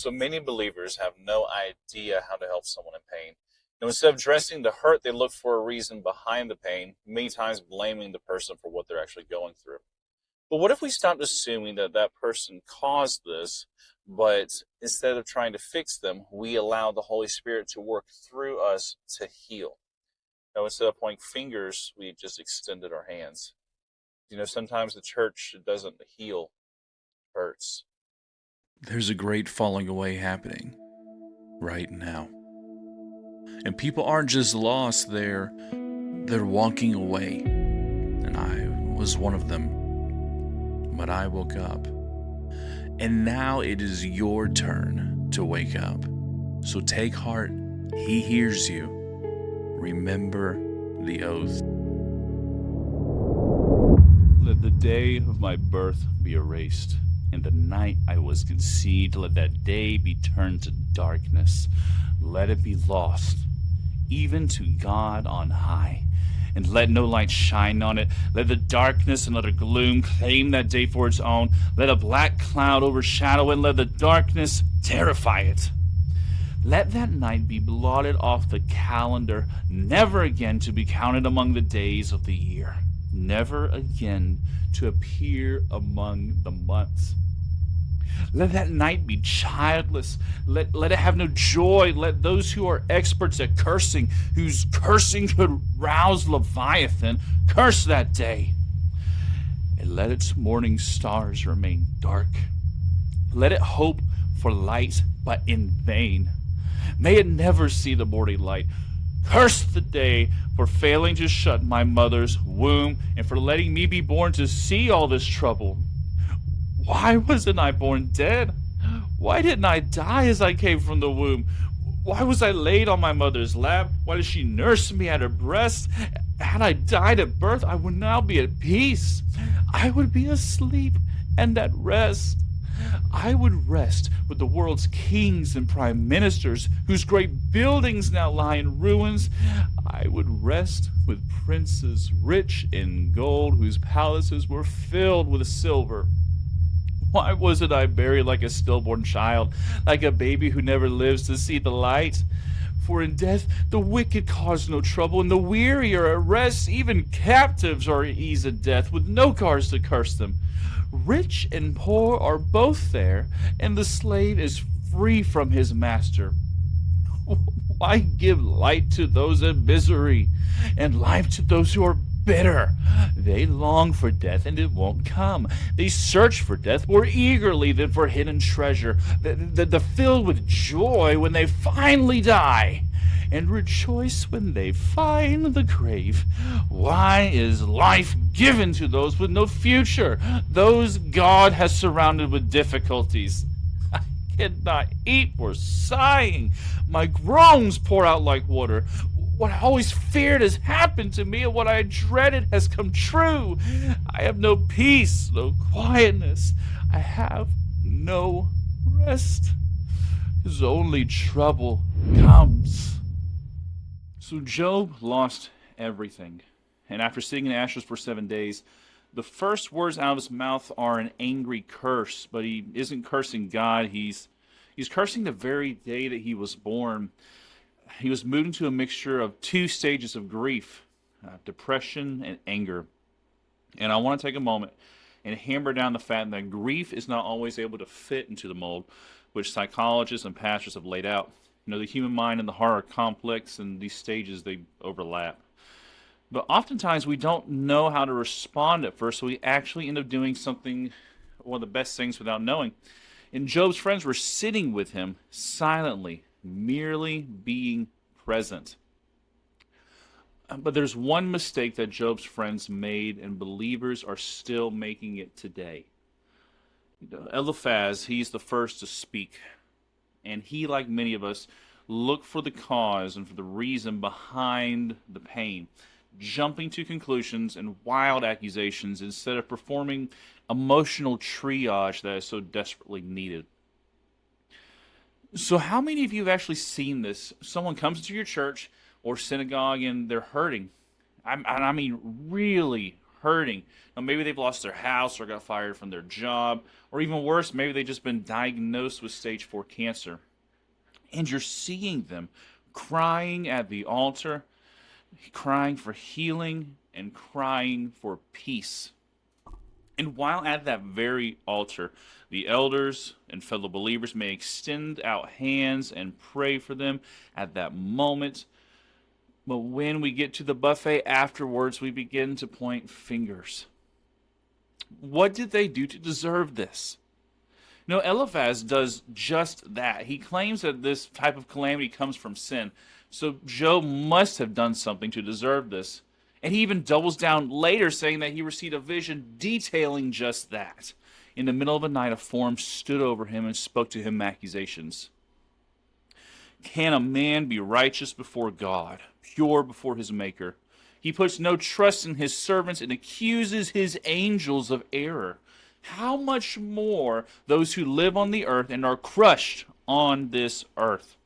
So many believers have no idea how to help someone in pain. Now, instead of addressing the hurt, they look for a reason behind the pain, many times blaming the person for what they're actually going through. But what if we stopped assuming that that person caused this, but instead of trying to fix them, we allow the Holy Spirit to work through us to heal? Now, instead of pointing fingers, we just extended our hands. Sometimes the church doesn't heal hurts. There's a great falling away happening right now. And people aren't just lost, they're walking away. And I was one of them. But I woke up. And now it is your turn to wake up. So take heart. He hears you. Remember the oath. Let the day of my birth be erased, and the night I was conceived, let that day be turned to darkness. Let it be lost, even to God on high. And let no light shine on it. Let the darkness and utter gloom claim that day for its own. Let a black cloud overshadow it, and let the darkness terrify it. Let that night be blotted off the calendar, never again to be counted among the days of the year, never again to appear among the months. Let that night be childless. Let it have no joy. Let those who are experts at cursing, whose cursing could rouse Leviathan, curse that day. And let its morning stars remain dark. Let it hope for light, but in vain. May it never see the morning light. Curse the day for failing to shut my mother's womb and for letting me be born to see all this trouble. Why wasn't I born dead? Why didn't I die as I came from the womb? Why was I laid on my mother's lap? Why did she nurse me at her breast? Had I died at birth, I would now be at peace. I would be asleep and at rest. I would rest with the world's kings and prime ministers, whose great buildings now lie in ruins. I would rest with princes rich in gold, whose palaces were filled with silver. Why wasn't I buried like a stillborn child, like a baby who never lives to see the light? For in death the wicked cause no trouble, and the weary are at rest. Even captives are at ease at death, with no cause to curse them. Rich and poor are both there, and the slave is free from his master. Why give light to those in misery, and life to those who are bitter? They long for death, and it won't come. They search for death more eagerly than for hidden treasure. They're filled with joy when they finally die, and rejoice when they find the grave. Why is life given to those with no future, those God has surrounded with difficulties? I cannot eat for sighing. My groans pour out like water. What I always feared has happened to me, and what I dreaded has come true. I have no peace, no quietness. I have no rest. Because only trouble comes. So Job lost everything. And after sitting in ashes for 7 days, the first words out of his mouth are an angry curse. But he isn't cursing God. He's cursing the very day that he was born. He was moved into a mixture of two stages of grief, depression and anger. And I want to take a moment and hammer down the fact that grief is not always able to fit into the mold which psychologists and pastors have laid out. The human mind and the heart are complex, and these stages, they overlap. But oftentimes we don't know how to respond at first, so we actually end up doing something, one of the best things, without knowing. And Job's friends were sitting with him silently, merely being present. But there's one mistake that Job's friends made, and believers are still making it today. Eliphaz, he's the first to speak. And he, like many of us, looked for the cause and for the reason behind the pain, jumping to conclusions and wild accusations instead of performing emotional triage that is so desperately needed. So how many of you have actually seen this? Someone comes into your church or synagogue and they're hurting. I mean really hurting. Now, maybe they've lost their house or got fired from their job, or even worse, maybe they've just been diagnosed with stage 4 cancer. And you're seeing them crying at the altar, crying for healing and crying for peace. And while at that very altar, the elders and fellow believers may extend out hands and pray for them at that moment. But when we get to the buffet afterwards, we begin to point fingers. What did they do to deserve this? No, Eliphaz does just that. He claims that this type of calamity comes from sin. So Job must have done something to deserve this. And he even doubles down later, saying that he received a vision detailing just that. In the middle of the night, a form stood over him and spoke to him accusations. Can a man be righteous before God, pure before his Maker? He puts no trust in his servants and accuses his angels of error. How much more those who live on the earth and are crushed on this earth?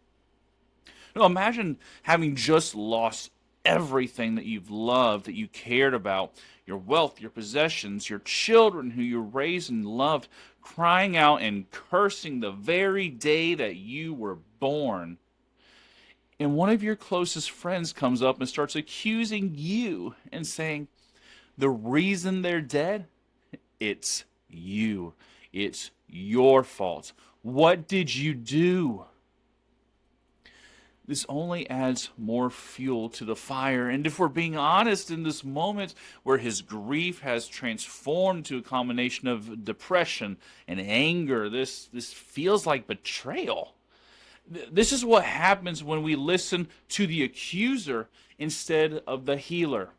Now, imagine having just lost everything that you've loved, that you cared about, your wealth, your possessions, your children who you raised and loved, crying out and cursing the very day that you were born. And one of your closest friends comes up and starts accusing you and saying, the reason they're dead, it's you. It's your fault. What did you do? This only adds more fuel to the fire. And if we're being honest, in this moment where his grief has transformed to a combination of depression and anger, this feels like betrayal. This is what happens when we listen to the accuser instead of the healer.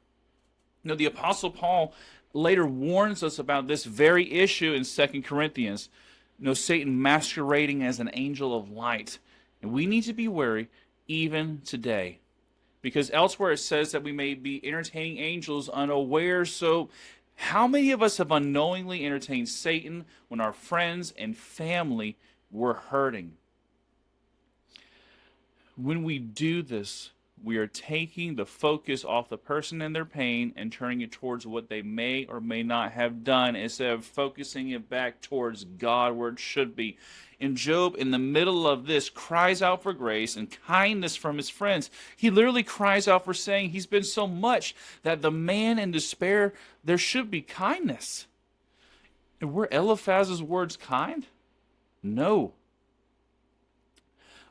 Now, the Apostle Paul later warns us about this very issue in 2 Corinthians. Satan masquerading as an angel of light. And we need to be wary even today. Because elsewhere it says that we may be entertaining angels unaware. So how many of us have unknowingly entertained Satan when our friends and family were hurting? When we do this, we are taking the focus off the person and their pain and turning it towards what they may or may not have done instead of focusing it back towards God where it should be. And Job, in the middle of this, cries out for grace and kindness from his friends. He literally cries out for saying he's been so much that the man in despair, there should be kindness. And were Eliphaz's words kind? No.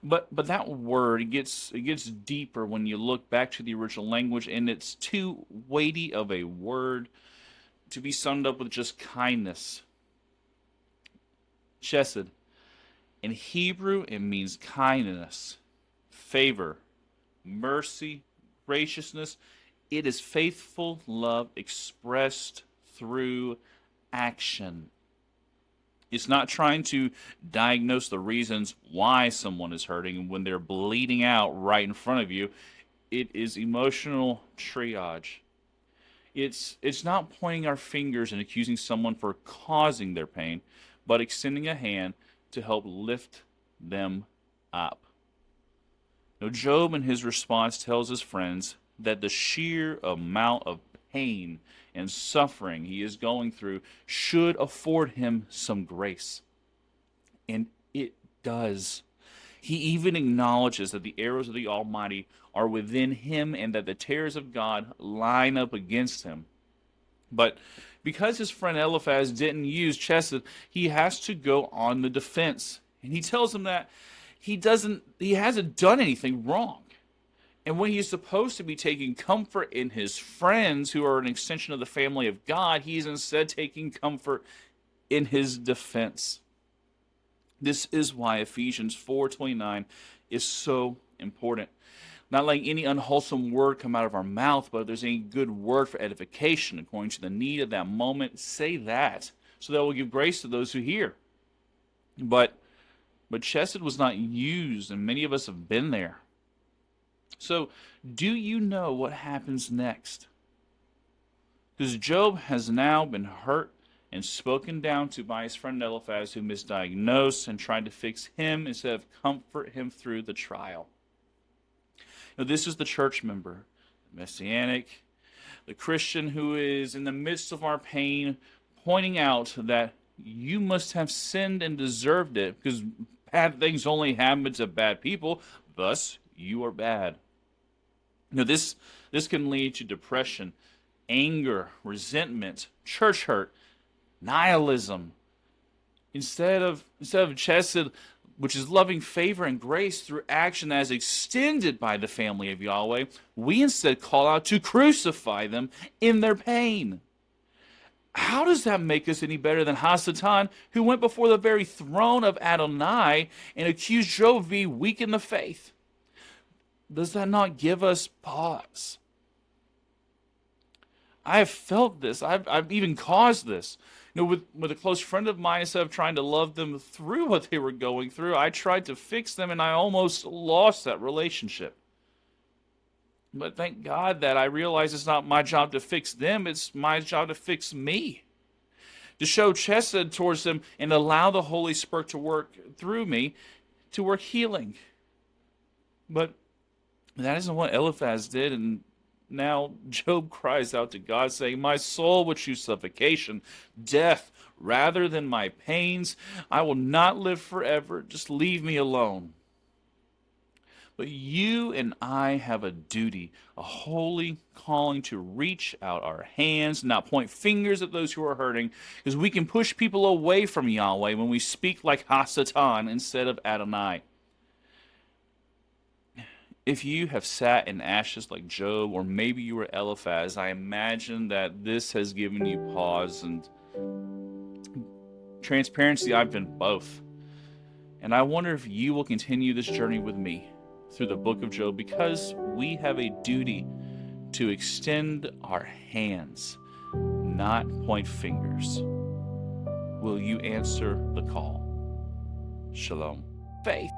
But that word, it gets deeper when you look back to the original language, and it's too weighty of a word to be summed up with just kindness. Chesed. In Hebrew, it means kindness, favor, mercy, graciousness. It is faithful love expressed through action. It's not trying to diagnose the reasons why someone is hurting when they're bleeding out right in front of you. It is emotional triage. It's not pointing our fingers and accusing someone for causing their pain, but extending a hand to help lift them up. Now, Job in his response tells his friends that the sheer amount of pain and suffering he is going through should afford him some grace. And it does. He even acknowledges that the arrows of the Almighty are within him and that the terrors of God line up against him. But because his friend Eliphaz didn't use Chesed, he has to go on the defense. And he tells him that he hasn't done anything wrong. And when he's supposed to be taking comfort in his friends who are an extension of the family of God, he's instead taking comfort in his defense. This is why Ephesians 4:29 is so important. Not letting any unwholesome word come out of our mouth, but if there's any good word for edification according to the need of that moment, say that, so that we'll give grace to those who hear. But Chesed was not used, and many of us have been there. So, do you know what happens next? Because Job has now been hurt and spoken down to by his friend Eliphaz, who misdiagnosed and tried to fix him instead of comfort him through the trial. Now, this is the church member, Messianic, the Christian who is in the midst of our pain, pointing out that you must have sinned and deserved it, because bad things only happen to bad people, thus you are bad. This can lead to depression, anger, resentment, church hurt, nihilism. Instead of Chesed, which is loving favor and grace through action as extended by the family of Yahweh, we instead call out to crucify them in their pain. How does that make us any better than Hasatan, who went before the very throne of Adonai and accused Job of being weak in the faith? Does that not give us pause? I have felt this. I've even caused this. With a close friend of mine, instead of trying to love them through what they were going through, I tried to fix them, and I almost lost that relationship. But thank God that I realized it's not my job to fix them, it's my job to fix me. To show chesed towards them and allow the Holy Spirit to work through me, to work healing. But that isn't what Eliphaz did, and now Job cries out to God, saying, "My soul would choose suffocation, death, rather than my pains. I will not live forever. Just leave me alone." But you and I have a duty, a holy calling to reach out our hands, not point fingers at those who are hurting, because we can push people away from Yahweh when we speak like Hasatan instead of Adonai. If you have sat in ashes like Job, or maybe you were Eliphaz, I imagine that this has given you pause and transparency. I've been both. And I wonder if you will continue this journey with me through the book of Job, because we have a duty to extend our hands, not point fingers. Will you answer the call? Shalom. Faith.